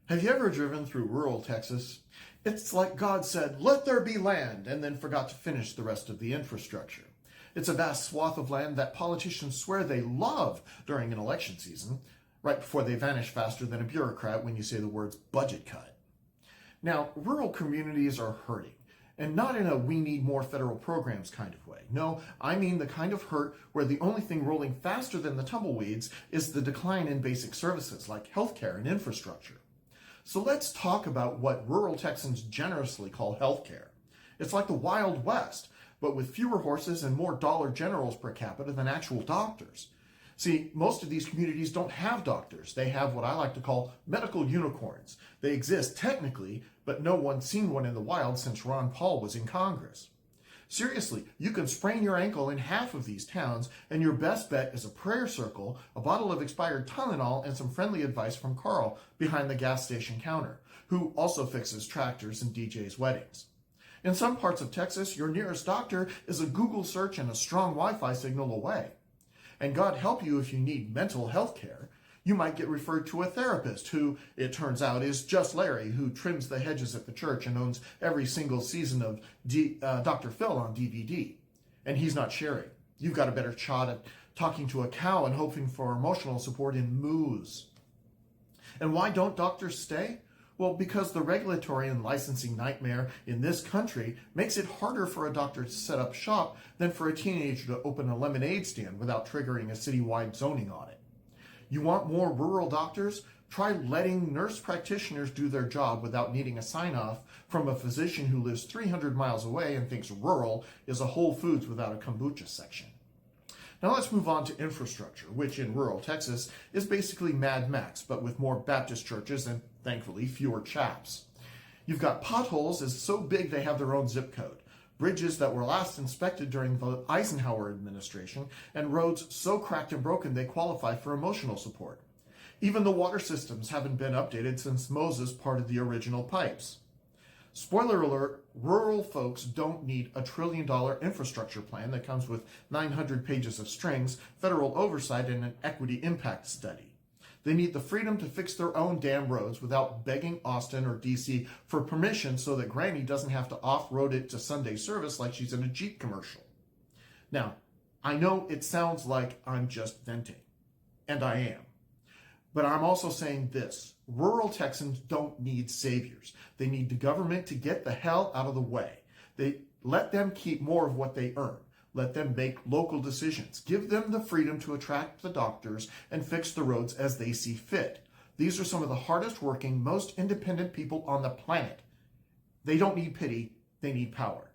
Have you ever driven through rural Texas? It's like God said, "Let there be land," and then forgot to finish the rest of the infrastructure. It's a vast swath of land that politicians swear they love during an election season, right before they vanish faster than a bureaucrat when you say the words budget cut. Now, rural communities are hurting, and not in a "we need more federal programs" kind of way. No, I mean the kind of hurt where the only thing rolling faster than the tumbleweeds is the decline in basic services like healthcare and infrastructure. So let's talk about what rural Texans generously call healthcare. It's like the Wild West, but with fewer horses and more Dollar Generals per capita than actual doctors. See, most of these communities don't have doctors. They have what I like to call medical unicorns. They exist technically, but no one's seen one in the wild since Ron Paul was in Congress. Seriously, you can sprain your ankle in half of these towns, and your best bet is a prayer circle, a bottle of expired Tylenol, and some friendly advice from Carl behind the gas station counter, who also fixes tractors and DJs weddings. In some parts of Texas, your nearest doctor is a Google search and a strong Wi-Fi signal away. And God help you if you need mental health care. You might get referred to a therapist who, it turns out, is just Larry, who trims the hedges at the church and owns every single season of Dr. Phil on DVD. And he's not sharing. You've got a better shot at talking to a cow and hoping for emotional support in moos. And why don't doctors stay? Well, because the regulatory and licensing nightmare in this country makes it harder for a doctor to set up shop than for a teenager to open a lemonade stand without triggering a citywide zoning audit. You want more rural doctors? Try letting nurse practitioners do their job without needing a sign-off from a physician who lives 300 miles away and thinks rural is a Whole Foods without a kombucha section. Now let's move on to infrastructure, which in rural Texas is basically Mad Max, but with more Baptist churches and, thankfully, fewer chaps. You've got potholes as so big they have their own zip code, bridges that were last inspected during the Eisenhower administration, and roads so cracked and broken they qualify for emotional support. Even the water systems haven't been updated since Moses parted the original pipes. Spoiler alert, rural folks don't need a $1 trillion infrastructure plan that comes with 900 pages of strings, federal oversight, and an equity impact study. They need the freedom to fix their own damn roads without begging Austin or DC for permission so that Granny doesn't have to off-road it to Sunday service like she's in a Jeep commercial. Now, I know it sounds like I'm just venting, and I am. But I'm also saying this: rural Texans don't need saviors. They need the government to get the hell out of the way. They let them keep more of what they earn. Let them make local decisions. Give them the freedom to attract the doctors and fix the roads as they see fit. These are some of the hardest working, most independent people on the planet. They don't need pity, they need power.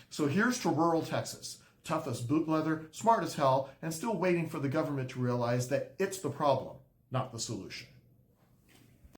So here's to rural Texas, tough as boot leather, smart as hell, and still waiting for the government to realize that it's the problem, not the solution.